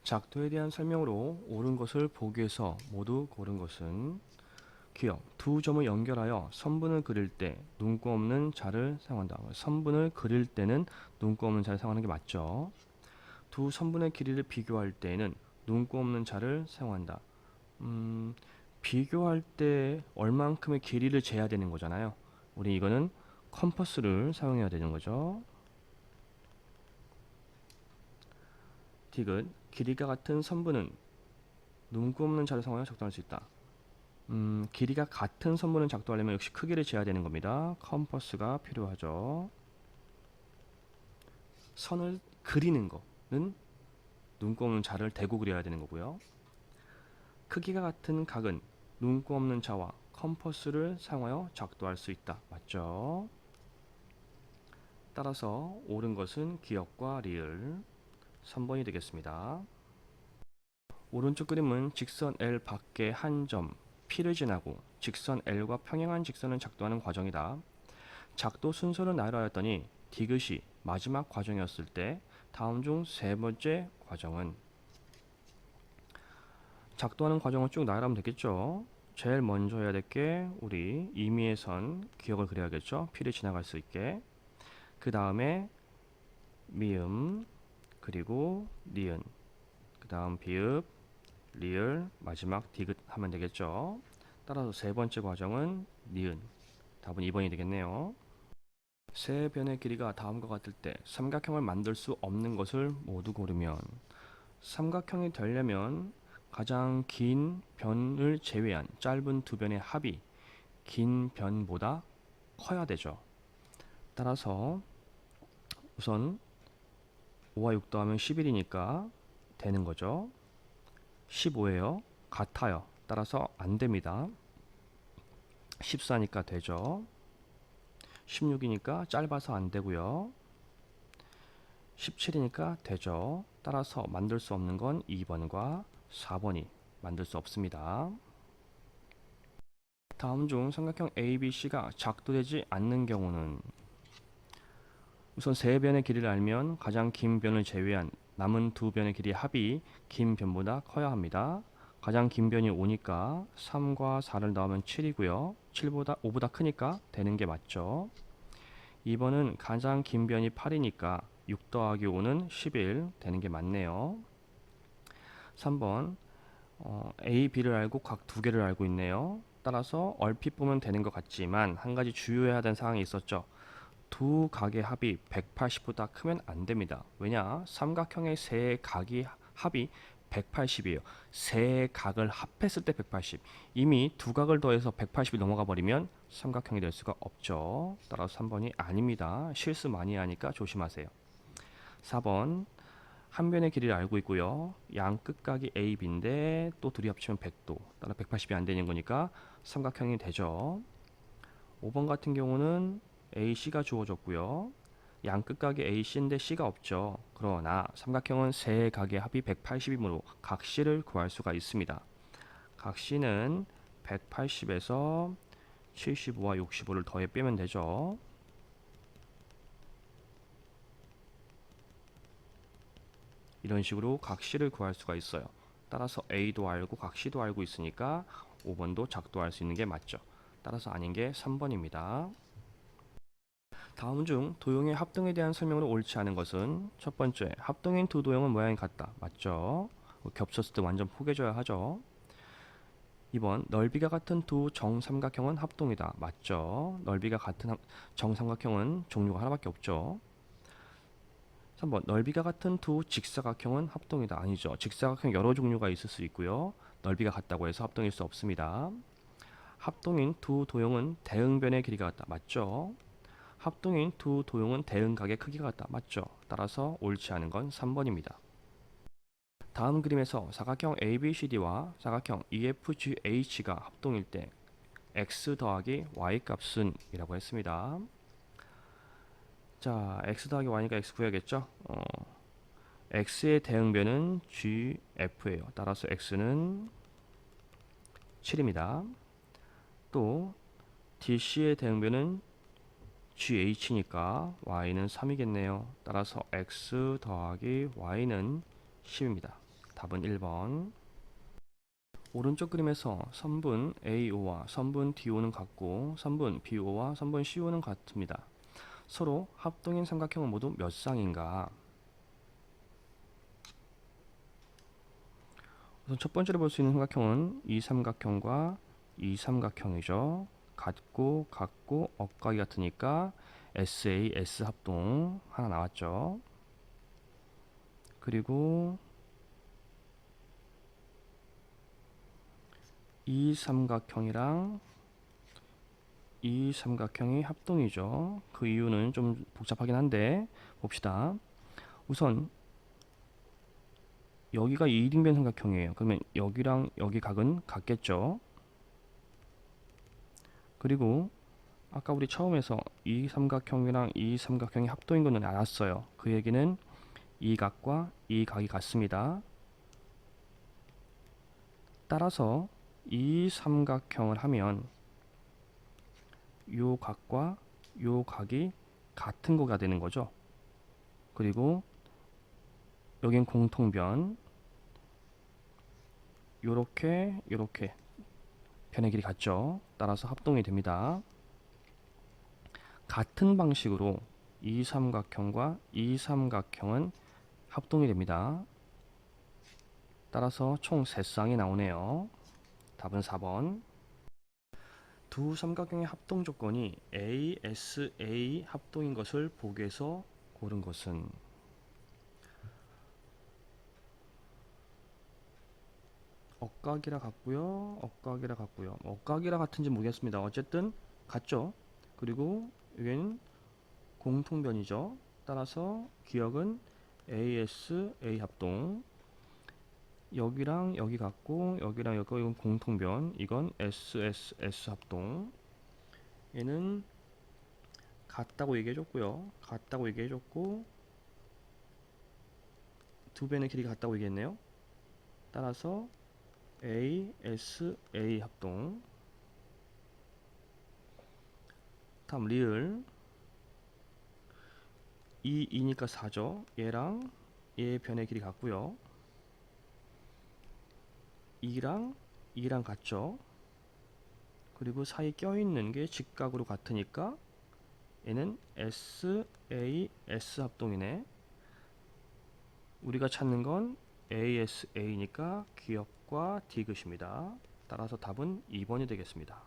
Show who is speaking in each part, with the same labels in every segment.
Speaker 1: 작도에 대한 설명으로 옳은 것을 보기 위해서 모두 고른 것은 기억, 두 점을 연결하여 선분을 그릴 때 눈곱 없는 자를 사용한다. 선분을 그릴 때는 눈곱 없는 자를 사용하는 게 맞죠. 두 선분의 길이를 비교할 때에는 눈곱 없는 자를 사용한다. 비교할 때 얼만큼의 길이를 재야 되는 거잖아요. 우리 이거는 컴퍼스를 사용해야 되는 거죠. 디귿, 길이가 같은 선분은 눈곱 없는 자를 사용하여 작동할 수 있다. 길이가 같은 선분을 작동하려면 역시 크기를 재야 되는 겁니다. 컴퍼스가 필요하죠. 선을 그리는 거는 눈곱 없는 자를 대고 그려야 되는 거고요. 크기가 같은 각은 눈곱 없는 자와 컴퍼스를 사용하여 작동할 수 있다. 맞죠? 따라서 옳은 것은 기역과 리을 3번이 되겠습니다. 오른쪽 그림은 직선 L 밖에 한 점 P를 지나고 직선 L과 평행한 직선을 작도하는 과정이다. 작도 순서를 나열하였더니 디귿이 마지막 과정이었을 때 다음 중 세 번째 과정은 작도하는 과정을 쭉 나열하면 되겠죠. 제일 먼저 해야 될 게 우리 임의의 선 기역을 그려야겠죠. P를 지나갈 수 있게. 그 다음에 미음 그리고 니은 그 다음 비읍 리을 마지막 디귿 하면 되겠죠. 따라서 세 번째 과정은 니은. 답은 2번이 되겠네요. 세 변의 길이가 다음과 같을 때 삼각형을 만들 수 없는 것을 모두 고르면 삼각형이 되려면 가장 긴 변을 제외한 짧은 두 변의 합이 긴 변보다 커야 되죠. 따라서 우선 5와 6 더하면 11이니까 되는 거죠. 15예요. 같아요. 따라서 안 됩니다. 14니까 되죠. 16이니까 짧아서 안 되고요. 17이니까 되죠. 따라서 만들 수 없는 건 2번과 4번이 만들 수 없습니다. 다음 중 삼각형 ABC가 작도되지 않는 경우는 우선 세 변의 길이를 알면 가장 긴 변을 제외한 남은 두 변의 길이의 합이 긴 변보다 커야 합니다. 가장 긴 변이 5니까 3과 4를 더하면 7이고요. 5보다 크니까 되는 게 맞죠. 2번은 가장 긴 변이 8이니까 6 더하기 5는 11 되는 게 맞네요. 3번 A, B를 알고 각 두 개를 알고 있네요. 따라서 얼핏 보면 되는 것 같지만 한 가지 주의해야 되는 사항이 있었죠. 두 각의 합이 180보다 크면 안 됩니다. 왜냐? 삼각형의 세 각이 합이 180이에요. 세 각을 합했을 때 180. 이미 두 각을 더해서 180이 넘어가 버리면 삼각형이 될 수가 없죠. 따라서 3번이 아닙니다. 실수 많이 하니까 조심하세요. 4번 한 변의 길이를 알고 있고요. 양 끝각이 A, B인데 또 둘이 합치면 100도. 따라 180이 안 되는 거니까 삼각형이 되죠. 5번 같은 경우는 AC가 주어졌고요. 양 끝각이 AC인데 C가 없죠. 그러나 삼각형은 세 각의 합이 180이므로 각 C를 구할 수가 있습니다. 각 C는 180에서 75와 65를 더해 빼면 되죠. 이런 식으로 각 C를 구할 수가 있어요. 따라서 A도 알고 각 C도 알고 있으니까 5번도 작도할 수 있는 게 맞죠. 따라서 아닌 게 3번입니다. 다음 중 도형의 합동에 대한 설명으로 옳지 않은 것은 첫 번째, 합동인 두 도형은 모양이 같다. 맞죠? 겹쳤을 때 완전 포개져야 하죠. 2번, 넓이가 같은 두 정삼각형은 합동이다. 맞죠? 넓이가 같은 정삼각형은 종류가 하나밖에 없죠. 3번, 넓이가 같은 두 직사각형은 합동이다. 아니죠. 직사각형 여러 종류가 있을 수 있고요. 넓이가 같다고 해서 합동일 수 없습니다. 합동인 두 도형은 대응변의 길이가 같다. 맞죠? 합동인 두 도형은 대응각의 크기가 같다. 맞죠? 따라서 옳지 않은 건 3번입니다. 다음 그림에서 사각형 ABCD와 사각형 EFGH가 합동일 때 x 더하기 y 값은 이라고 했습니다. 자, x 더하기 y니까 x 구해야겠죠? x의 대응변은 GF예요. 따라서 x는 7입니다. 또 DC의 대응변은 GH니까 y는 3이겠네요. 따라서 x 더하기 y는 10입니다. 답은 1번. 오른쪽 그림에서 선분 AO와 선분 DO는 같고 선분 BO와 선분 CO는 같습니다. 서로 합동인 삼각형은 모두 몇 쌍인가? 우선 첫 번째로 볼 수 있는 삼각형은 이 삼각형과 이 삼각형이죠. 같고 억각이 같으니까 SA, S 합동 하나 나왔죠. 그리고 이 삼각형이랑 이 삼각형이 합동이죠. 그 이유는 좀 복잡하긴 한데 봅시다. 우선 여기가 이등변 삼각형이에요. 그러면 여기랑 여기 각은 같겠죠. 그리고 아까 우리 처음에서 이 삼각형이랑 이 삼각형이 합동인 거는 알았어요. 그 얘기는 이 각과 이 각이 같습니다. 따라서 이 삼각형을 하면 요 각과 요 각이 같은 거가 되는 거죠. 그리고 여긴 공통변, 요렇게 변의 길이 같죠. 따라서 합동이 됩니다. 같은 방식으로 이 삼각형과 이 삼각형은 합동이 됩니다. 따라서 총 3쌍이 나오네요. 답은 4번. 두 삼각형의 합동 조건이 ASA 합동인 것을 보기에서 고른 것은 억각이라 같고요. 억각이라 같은지 모르겠습니다. 어쨌든 같죠. 그리고 여기는 공통변이죠. 따라서 기억은 ASA 합동. 여기랑 여기 같고 여기랑 여기 이건 공통변. 이건 SSS 합동. 얘는 같다고 얘기해줬고요. 같다고 얘기해줬고 두 배의 길이가 같다고 얘기했네요. 따라서 ASA 합동. 다음 리을 2니까 4죠. 얘랑 얘 변의 길이 같고요. 2랑 같죠. 그리고 사이 껴있는 게 직각으로 같으니까 얘는 SAS 합동이네. 우리가 찾는 건 ASA니까 기역과 디귿입니다. 따라서 답은 2번이 되겠습니다.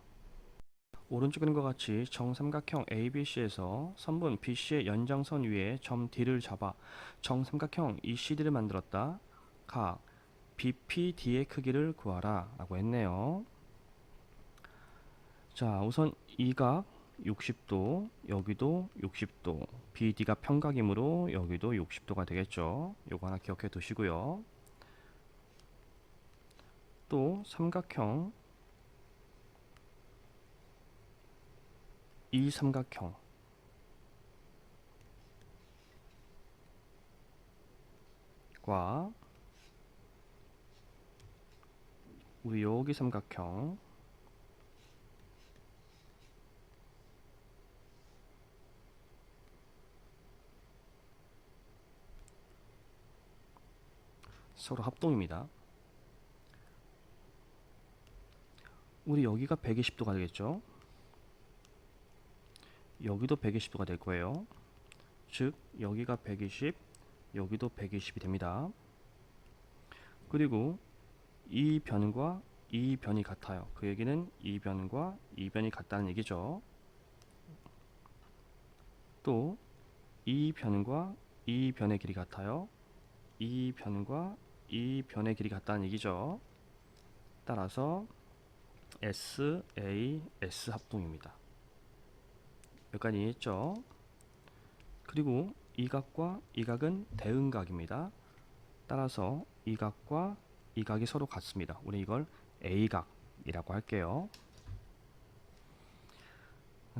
Speaker 1: 오른쪽 그림과 같이 정삼각형 ABC에서 선분 BC의 연장선 위에 점 D를 잡아 정삼각형 ECD를 만들었다. 각 BPD의 크기를 구하라 라고 했네요. 자, 우선 이 각 60도, 여기도 60도, BD가 평각이므로 여기도 60도가 되겠죠. 요거 하나 기억해 두시고요. 또 삼각형 이 삼각형과 우리 여기 삼각형 서로 합동입니다. 우리 여기가 120도가 되겠죠. 여기도 120도가 될 거예요. 즉 여기가 120, 여기도 120이 됩니다. 그리고 이 변과 이 변이 같아요. 그 얘기는 이 변과 이 변이 같다는 얘기죠. 또 이 변과 이 변의 길이 같아요. 이 변과 이 변의 길이 같다는 얘기죠. 따라서 SAS 합동입니다. 여기까지 이해했죠? 그리고 이 각과 이 각은 대응각입니다. 따라서 이 각과 이 각이 서로 같습니다. 우리 이걸 A각이라고 할게요.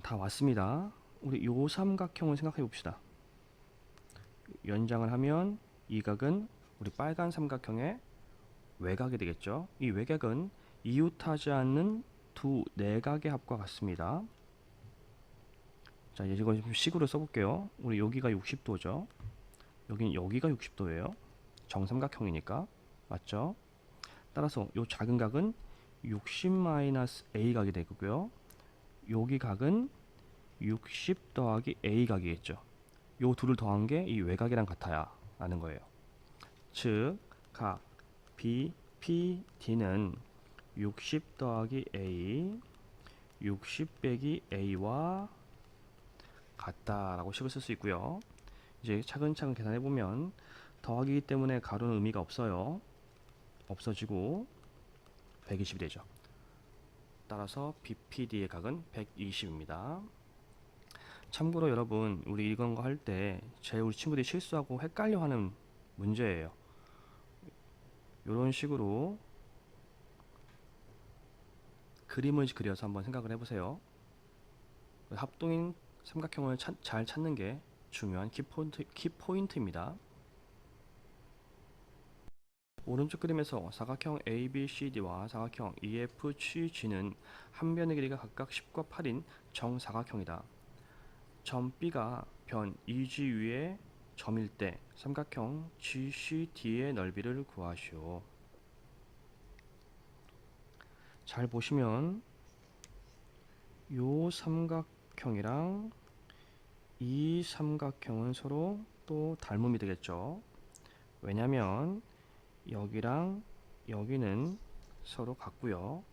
Speaker 1: 다 왔습니다. 우리 요 삼각형을 생각해 봅시다. 연장을 하면 이 각은 우리 빨간 삼각형의 외곽이 되겠죠. 이 외곽은 이웃하지 않는 두 내각의 합과 같습니다. 자, 이거 좀 식으로 써볼게요. 우리 여기가 60도죠. 여기가 60도예요. 정삼각형이니까. 맞죠? 따라서 요 작은 각은 60-a 각이 되고요. 여기 각은 60 더하기 a 각이겠죠. 요 둘을 더한 게 이 외곽이랑 같아야 라는 거예요. 즉, 각 BPD는 60 더하기 A, 60 빼기 A와 같다라고 식을 쓸 수 있고요. 이제 차근차근 계산해 보면 더하기이기 때문에 가로는 의미가 없어요. 없어지고 120이 되죠. 따라서 BPD의 각은 120입니다. 참고로 여러분, 우리 이런 거 할 때 제일 우리 친구들이 실수하고 헷갈려하는 문제예요. 이런 식으로 그림을 그려서 한번 생각을 해보세요. 합동인 삼각형을 잘 찾는 게 중요한 키포인트입니다. 오른쪽 그림에서 사각형 ABCD와 사각형 EFG는 한 변의 길이가 각각 10과 8인 정사각형이다. 점 B가 변 EG 위에 점일 때 삼각형 GCD의 넓이를 구하시오. 잘 보시면 요 삼각형이랑 이 삼각형은 서로 또 닮음이 되겠죠. 왜냐면 여기랑 여기는 서로 같고요.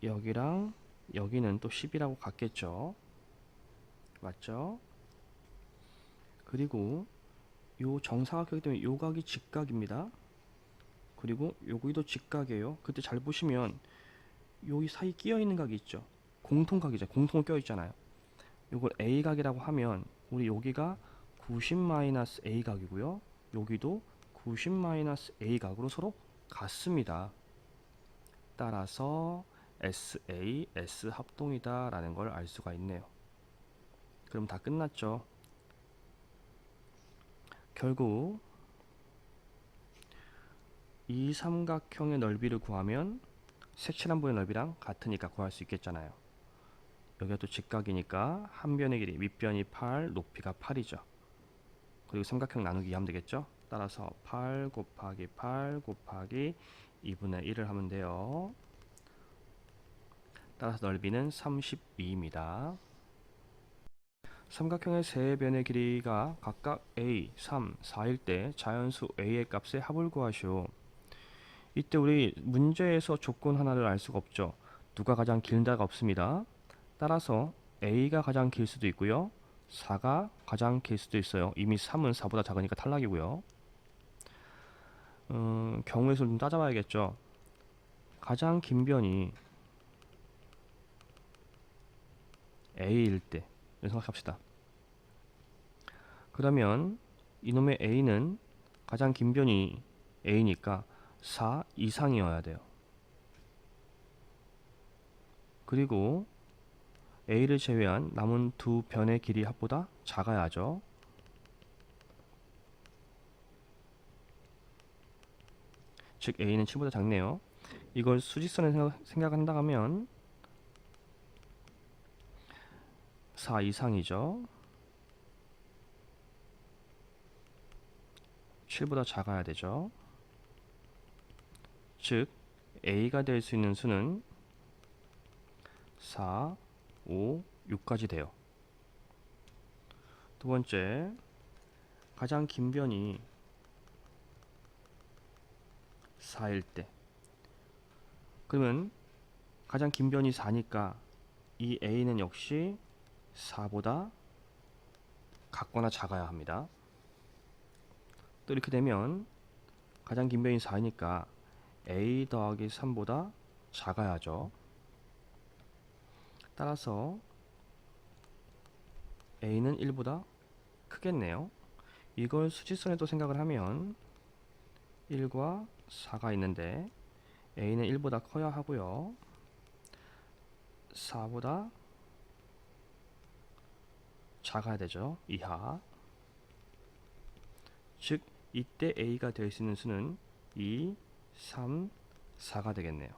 Speaker 1: 여기랑 여기는 또 10이라고 같겠죠. 맞죠? 그리고 요 정사각형이기 때문에 요 각이 직각입니다. 그리고 여기도 직각이에요. 그때 잘 보시면 여기 사이 끼어 있는 각이 있죠. 공통각이죠. 공통으로 껴 있잖아요. 이걸 A각이라고 하면 우리 여기가 90-A 각이고요. 여기도 90-A 각으로 서로 같습니다. 따라서 SA, S 합동이다 라는 걸 알 수가 있네요. 그럼 다 끝났죠. 결국 이 삼각형의 넓이를 구하면 색칠한 부의 넓이랑 같으니까 구할 수 있겠잖아요. 여기가 또 직각이니까 한 변의 길이 밑변이 8, 높이가 8이죠. 그리고 삼각형 나누기 하면 되겠죠. 따라서 8 곱하기 8 곱하기 2분의 1을 하면 돼요. 따라서 넓이는 32입니다. 삼각형의 세 변의 길이가 각각 a, 3, 4일 때 자연수 a의 값의 합을 구하시오. 이때 우리 문제에서 조건 하나를 알 수가 없죠. 누가 가장 길다가 없습니다. 따라서 a가 가장 길 수도 있고요. 4가 가장 길 수도 있어요. 이미 3은 4보다 작으니까 탈락이고요. 경우의 수를 좀 따져봐야겠죠. 가장 긴 변이 a일 때 생각합시다. 그러면 이놈의 a는 가장 긴 변이 a니까 4 이상이어야 돼요. 그리고 a를 제외한 남은 두 변의 길이 합보다 작아야죠. 즉 a는 7보다 작네요. 이걸 수직선에 생각한다 하면 4 이상이죠. 7보다 작아야 되죠. 즉 a가 될 수 있는 수는 4, 5, 6까지 돼요. 두 번째, 가장 긴 변이 4일 때, 그러면 가장 긴 변이 4니까 이 a는 역시 4보다 같거나 작아야 합니다. 또 이렇게 되면 가장 긴 변이 4니까 a 더하기 3보다 작아야죠. 따라서 a는 1보다 크겠네요. 이걸 수직선에도 생각을 하면 1과 4가 있는데 a는 1보다 커야 하고요. 4보다 작아야 되죠. 이하. 즉 이때 a가 될 수 있는 수는 2, 3, 4가 되겠네요.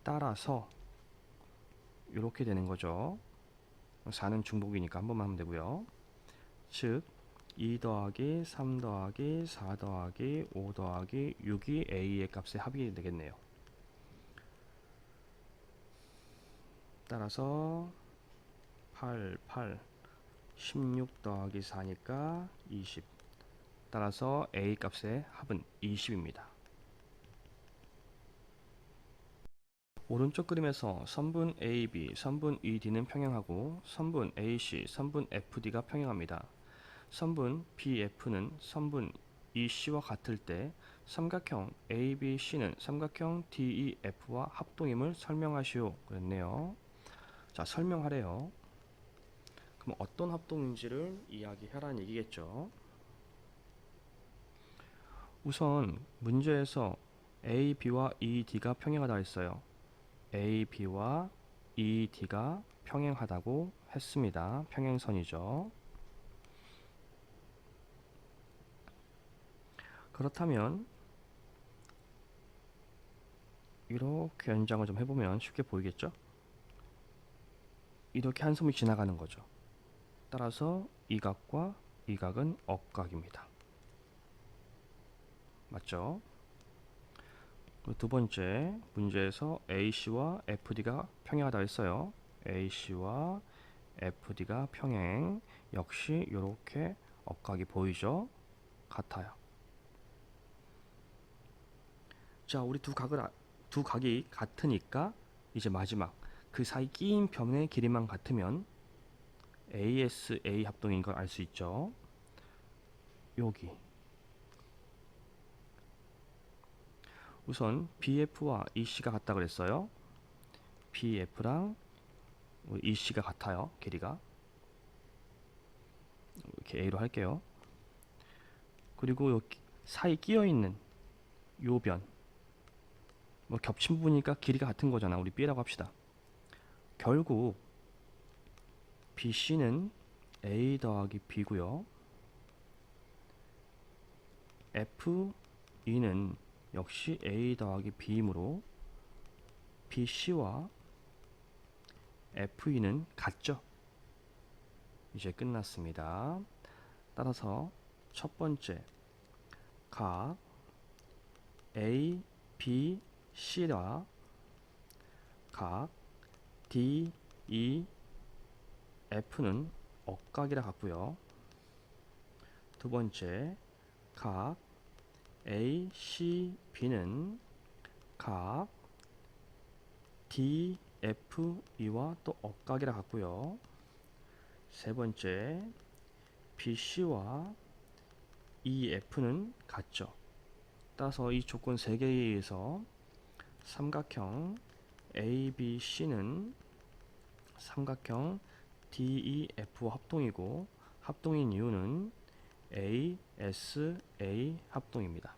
Speaker 1: 따라서 이렇게 되는 거죠. 4는 중복이니까 한 번만 하면 되고요. 즉 2 더하기 3 더하기 4 더하기 5 더하기 6이 A의 값의 합이 되겠네요. 따라서 8, 16 더하기 4니까 20. 따라서 A 값의 합은 20입니다. 오른쪽 그림에서 선분 AB, 선분 ED는 평행하고 선분 AC, 선분 FD가 평행합니다. 선분 BF는 선분 EC와 같을 때 삼각형 ABC는 삼각형 DEF와 합동임을 설명하시오 그랬네요. 자, 설명하래요. 그럼 어떤 합동인지를 이야기하라는 얘기겠죠. 우선 문제에서 AB와 ED가 평행하다 했어요. AB와 ED가 평행하다고 했습니다. 평행선이죠. 그렇다면 이렇게 연장을 좀 해보면 쉽게 보이겠죠? 이렇게 한 섬이 지나가는 거죠. 따라서 이 각과 이 각은 억각입니다. 맞죠? 두 번째 문제에서 AC와 FD가 평행하다 했어요. AC와 FD가 평행. 역시 이렇게 억각이 보이죠? 같아요. 자, 우리 두 각이 같으니까 이제 마지막 그 사이 끼인 변의 길이만 같으면 ASA 합동인 걸 알 수 있죠. 여기 우선 BF와 EC가 같다 그랬어요. BF랑 EC가 같아요. 길이가 이렇게 A로 할게요. 그리고 여기 사이 끼어 있는 요 변, 뭐 겹친 부분이니까 길이가 같은 거잖아. 우리 B라고 합시다. 결국 BC는 A 더하기 B고요. FE는 역시 A 더하기 B이므로 BC와 FE는 같죠. 이제 끝났습니다. 따라서 첫 번째 각 A, B, C와 각 D, E, F는 억각이라 같고요. 두 번째 각 A, C, B는 각 D, F, E와 또 억각이라 같고요. 세 번째 BC와 EF는 같죠. 따라서 이 조건 3개에 의해서 삼각형 ABC는 삼각형 DEF와 합동이고 합동인 이유는 ASA 합동입니다.